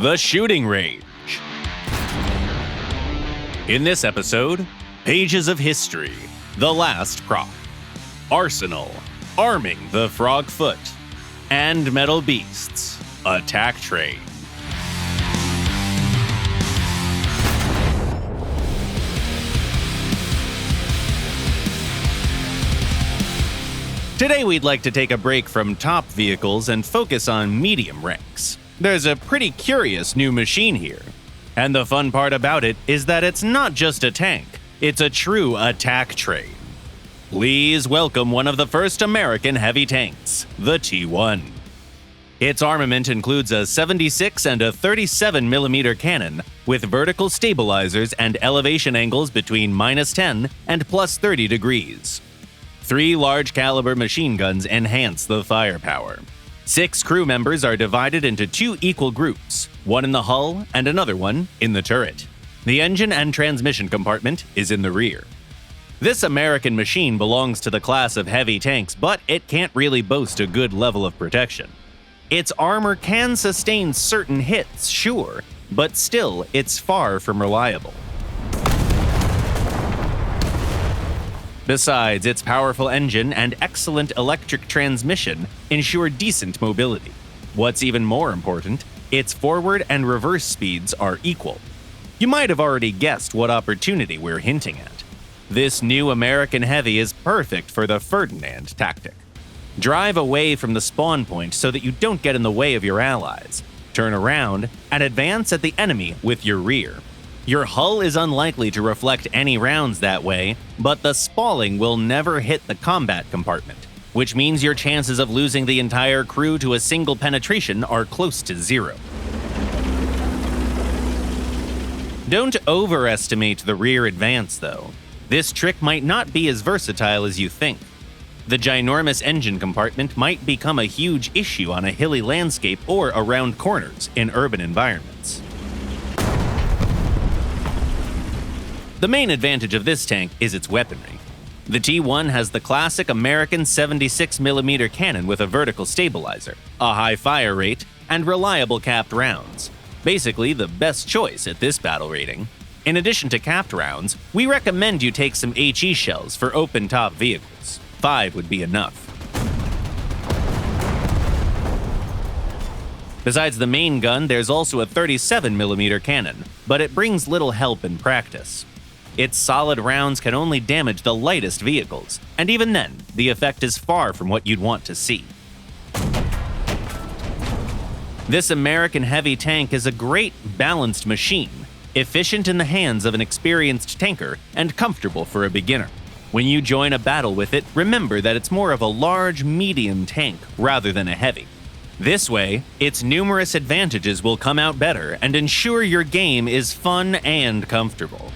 The shooting range. In this episode, pages of history, the last prop, arsenal, arming the Frogfoot, and metal beasts, attack train. Today we'd like to take a break from top vehicles and focus on medium ranks. There's a pretty curious new machine here. And the fun part about it is that it's not just a tank, it's a true attack train. Please welcome one of the first American heavy tanks, the T-1. Its armament includes a 76 and a 37mm cannon with vertical stabilizers and elevation angles between -10 and +30 degrees. 3 large-caliber machine guns enhance the firepower. 6 crew members are divided into 2 equal groups, one in the hull and another one in the turret. The engine and transmission compartment is in the rear. This American machine belongs to the class of heavy tanks, but it can't really boast a good level of protection. Its armor can sustain certain hits, sure, but still, it's far from reliable. Besides, its powerful engine and excellent electric transmission ensure decent mobility. What's even more important, its forward and reverse speeds are equal. You might have already guessed what opportunity we're hinting at. This new American heavy is perfect for the Ferdinand tactic. Drive away from the spawn point so that you don't get in the way of your allies. Turn around and advance at the enemy with your rear. Your hull is unlikely to reflect any rounds that way, but the spalling will never hit the combat compartment, which means your chances of losing the entire crew to a single penetration are close to 0. Don't overestimate the rear advance, though. This trick might not be as versatile as you think. The ginormous engine compartment might become a huge issue on a hilly landscape or around corners in urban environments. The main advantage of this tank is its weaponry. The T-1 has the classic American 76mm cannon with a vertical stabilizer, a high fire rate, and reliable capped rounds. Basically, the best choice at this battle rating. In addition to capped rounds, we recommend you take some HE shells for open-top vehicles. 5 would be enough. Besides the main gun, there's also a 37mm cannon, but it brings little help in practice. Its solid rounds can only damage the lightest vehicles, and even then, the effect is far from what you'd want to see. This American heavy tank is a great, balanced machine, efficient in the hands of an experienced tanker and comfortable for a beginner. When you join a battle with it, remember that it's more of a large, medium tank rather than a heavy. This way, its numerous advantages will come out better and ensure your game is fun and comfortable.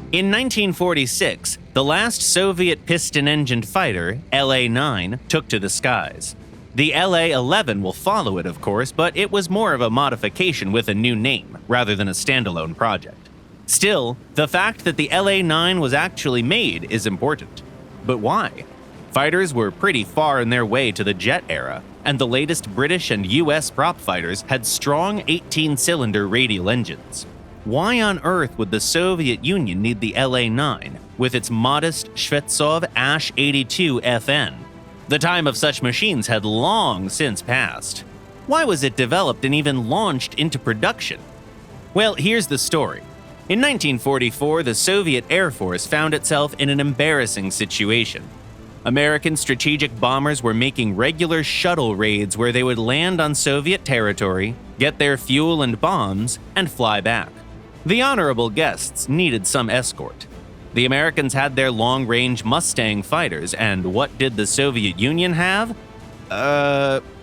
In 1946, the last Soviet piston-engined fighter, LA-9, took to the skies. The LA-11 will follow it, of course, but it was more of a modification with a new name, rather than a standalone project. Still, the fact that the LA-9 was actually made is important. But why? Fighters were pretty far in their way to the jet era, and the latest British and US prop fighters had strong 18-cylinder radial engines. Why on earth would the Soviet Union need the LA-9 with its modest Shvetsov Ash-82 FN? The time of such machines had long since passed. Why was it developed and even launched into production? Well, here's the story. In 1944, the Soviet Air Force found itself in an embarrassing situation. American strategic bombers were making regular shuttle raids where they would land on Soviet territory, get their fuel and bombs, and fly back. The honorable guests needed some escort. The Americans had their long-range Mustang fighters, and what did the Soviet Union have?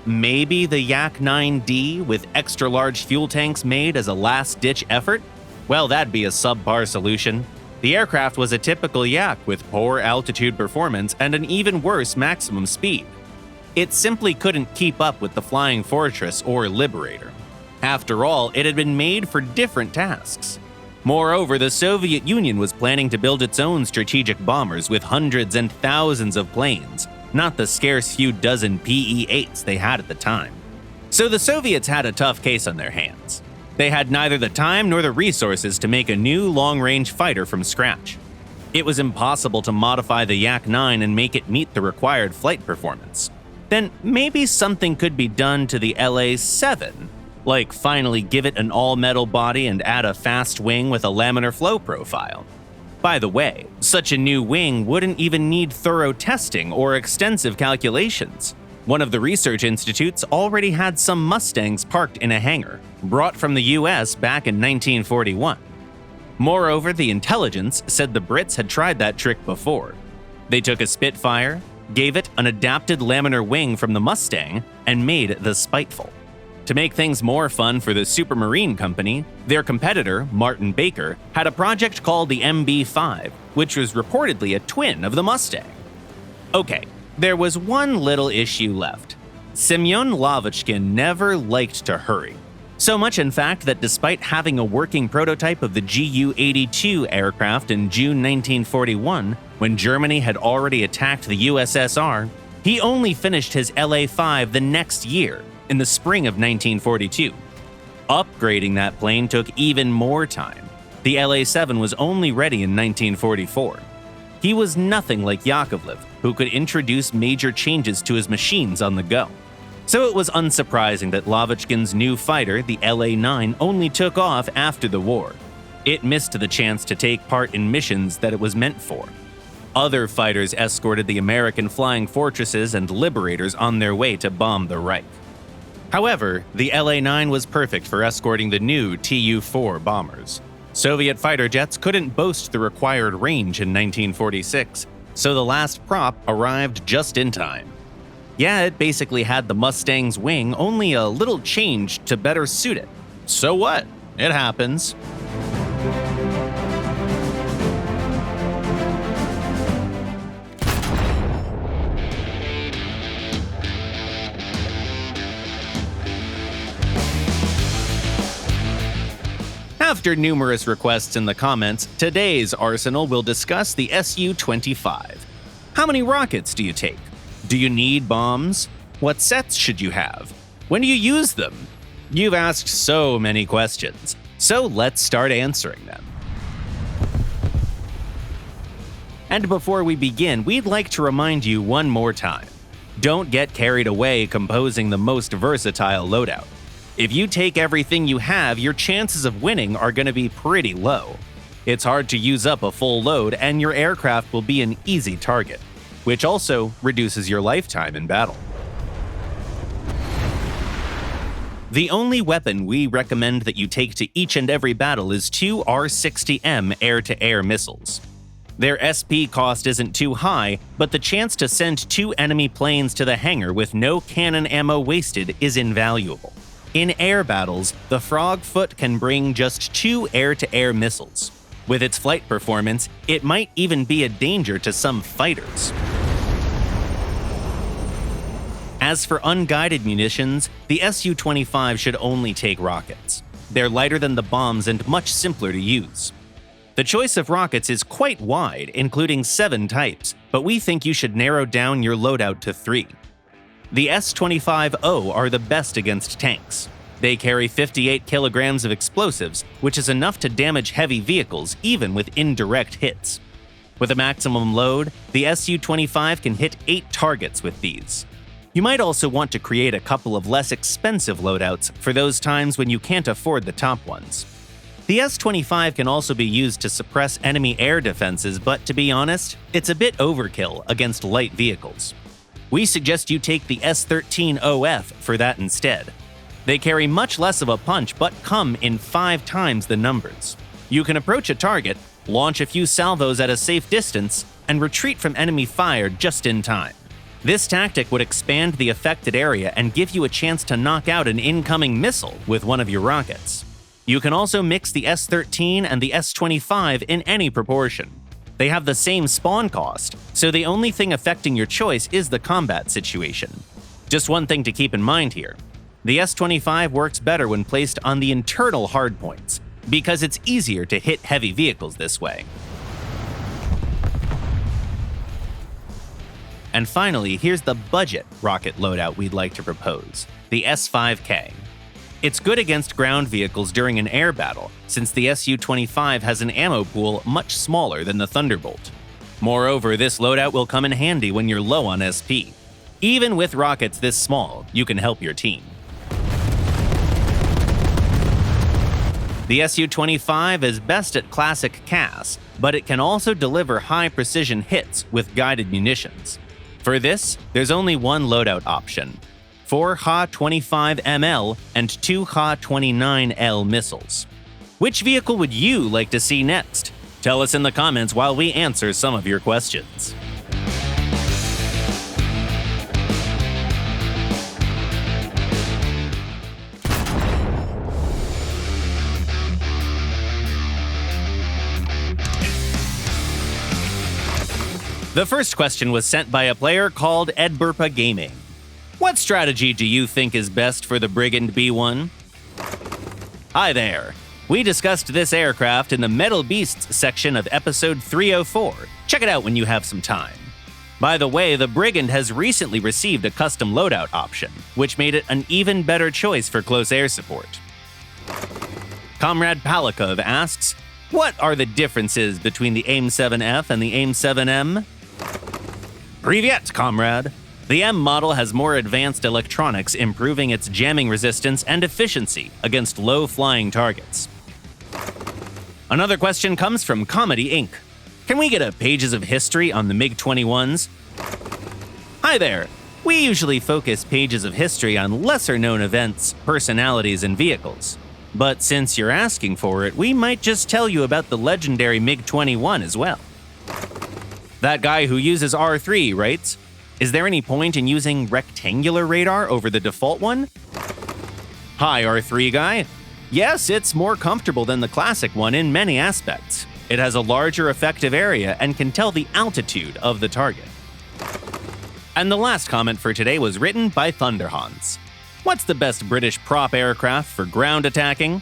Maybe the Yak-9D with extra-large fuel tanks made as a last-ditch effort? Well, that'd be a subpar solution. The aircraft was a typical Yak with poor altitude performance and an even worse maximum speed. It simply couldn't keep up with the Flying Fortress or Liberator. After all, it had been made for different tasks. Moreover, the Soviet Union was planning to build its own strategic bombers with hundreds and thousands of planes, not the scarce few dozen PE-8s they had at the time. So the Soviets had a tough case on their hands. They had neither the time nor the resources to make a new long-range fighter from scratch. It was impossible to modify the Yak-9 and make it meet the required flight performance. Then maybe something could be done to the LA-7, like finally give it an all-metal body and add a fast wing with a laminar flow profile. By the way, such a new wing wouldn't even need thorough testing or extensive calculations. One of the research institutes already had some Mustangs parked in a hangar, brought from the US back in 1941. Moreover, the intelligence said the Brits had tried that trick before. They took a Spitfire, gave it an adapted laminar wing from the Mustang, and made the Spiteful. To make things more fun for the Supermarine Company, their competitor, Martin Baker, had a project called the MB-5, which was reportedly a twin of the Mustang. Okay, there was one little issue left. Semyon Lavochkin never liked to hurry. So much, in fact, that despite having a working prototype of the Ju-82 aircraft in June 1941, when Germany had already attacked the USSR, he only finished his LA-5 the next year, in the spring of 1942. Upgrading that plane took even more time. The LA-7 was only ready in 1944. He was nothing like Yakovlev, who could introduce major changes to his machines on the go. So it was unsurprising that Lavochkin's new fighter, the LA-9, only took off after the war. It missed the chance to take part in missions that it was meant for. Other fighters escorted the American flying fortresses and liberators on their way to bomb the Reich. However, the LA-9 was perfect for escorting the new Tu-4 bombers. Soviet fighter jets couldn't boast the required range in 1946, so the last prop arrived just in time. Yeah, it basically had the Mustang's wing, only a little changed to better suit it. So what? It happens. After numerous requests in the comments, today's arsenal will discuss the Su-25. How many rockets do you take? Do you need bombs? What sets should you have? When do you use them? You've asked so many questions, so let's start answering them. And before we begin, we'd like to remind you one more time. Don't get carried away composing the most versatile loadout. If you take everything you have, your chances of winning are going to be pretty low. It's hard to use up a full load, and your aircraft will be an easy target, which also reduces your lifetime in battle. The only weapon we recommend that you take to each and every battle is 2 R-60M air-to-air missiles. Their SP cost isn't too high, but the chance to send 2 enemy planes to the hangar with no cannon ammo wasted is invaluable. In air battles, the Frogfoot can bring just 2 air-to-air missiles. With its flight performance, it might even be a danger to some fighters. As for unguided munitions, the Su-25 should only take rockets. They're lighter than the bombs and much simpler to use. The choice of rockets is quite wide, including 7 types, but we think you should narrow down your loadout to 3. The S-25O are the best against tanks. They carry 58 kilograms of explosives, which is enough to damage heavy vehicles even with indirect hits. With a maximum load, the Su-25 can hit 8 targets with these. You might also want to create a couple of less expensive loadouts for those times when you can't afford the top ones. The S-25 can also be used to suppress enemy air defenses, but to be honest, it's a bit overkill against light vehicles. We suggest you take the S-13OF for that instead. They carry much less of a punch but come in 5 times the numbers. You can approach a target, launch a few salvos at a safe distance, and retreat from enemy fire just in time. This tactic would expand the affected area and give you a chance to knock out an incoming missile with one of your rockets. You can also mix the S-13 and the S-25 in any proportion. They have the same spawn cost, so the only thing affecting your choice is the combat situation. Just one thing to keep in mind here. The S-25 works better when placed on the internal hardpoints, because it's easier to hit heavy vehicles this way. And finally, here's the budget rocket loadout we'd like to propose, the S-5K. It's good against ground vehicles during an air battle, since the Su-25 has an ammo pool much smaller than the Thunderbolt. Moreover, this loadout will come in handy when you're low on SP. Even with rockets this small, you can help your team. The Su-25 is best at classic CAS, but it can also deliver high-precision hits with guided munitions. For this, there's only one loadout option: 4 Ha-25ML and 2 Ha-29L missiles. Which vehicle would you like to see next? Tell us in the comments while we answer some of your questions. The first question was sent by a player called Edburpa Gaming. What strategy do you think is best for the Brigand B1? Hi there! We discussed this aircraft in the Metal Beasts section of episode 304. Check it out when you have some time. By the way, the Brigand has recently received a custom loadout option, which made it an even better choice for close air support. Comrade Palikov asks, what are the differences between the AIM-7F and the AIM-7M? Privyet, comrade! The M model has more advanced electronics, improving its jamming resistance and efficiency against low-flying targets. Another question comes from Comedy Inc. Can we get a Pages of History on the MiG-21s? Hi there! We usually focus Pages of History on lesser-known events, personalities, and vehicles. But since you're asking for it, we might just tell you about the legendary MiG-21 as well. That guy who uses R3 writes, is there any point in using rectangular radar over the default one? Hi, R3 guy. Yes, it's more comfortable than the classic one in many aspects. It has a larger effective area and can tell the altitude of the target. And the last comment for today was written by Thunderhans. What's the best British prop aircraft for ground attacking?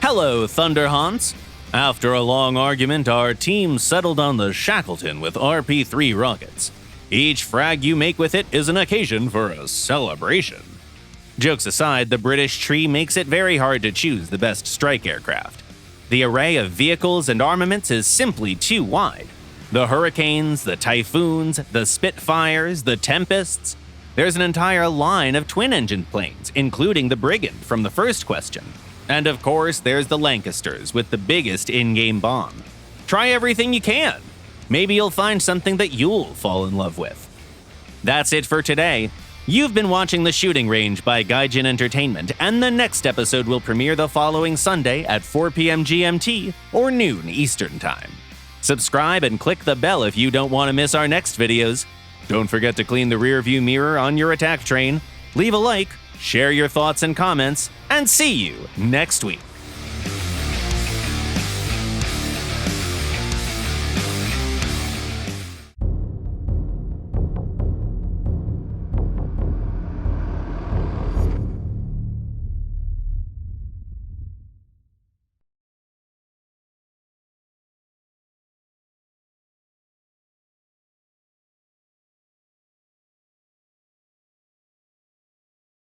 Hello, Thunderhans. After a long argument, our team settled on the Shackleton with RP-3 rockets. Each frag you make with it is an occasion for a celebration. Jokes aside, the British tree makes it very hard to choose the best strike aircraft. The array of vehicles and armaments is simply too wide. The Hurricanes, the Typhoons, the Spitfires, the Tempests. There's an entire line of twin-engine planes, including the Brigand from the first question. And of course, there's the Lancasters with the biggest in-game bomb. Try everything you can. Maybe you'll find something that you'll fall in love with. That's it for today. You've been watching The Shooting Range by Gaijin Entertainment, and the next episode will premiere the following Sunday at 4 p.m. GMT or noon Eastern Time. Subscribe and click the bell if you don't want to miss our next videos. Don't forget to clean the rearview mirror on your attack train, leave a like, share your thoughts and comments, and see you next week.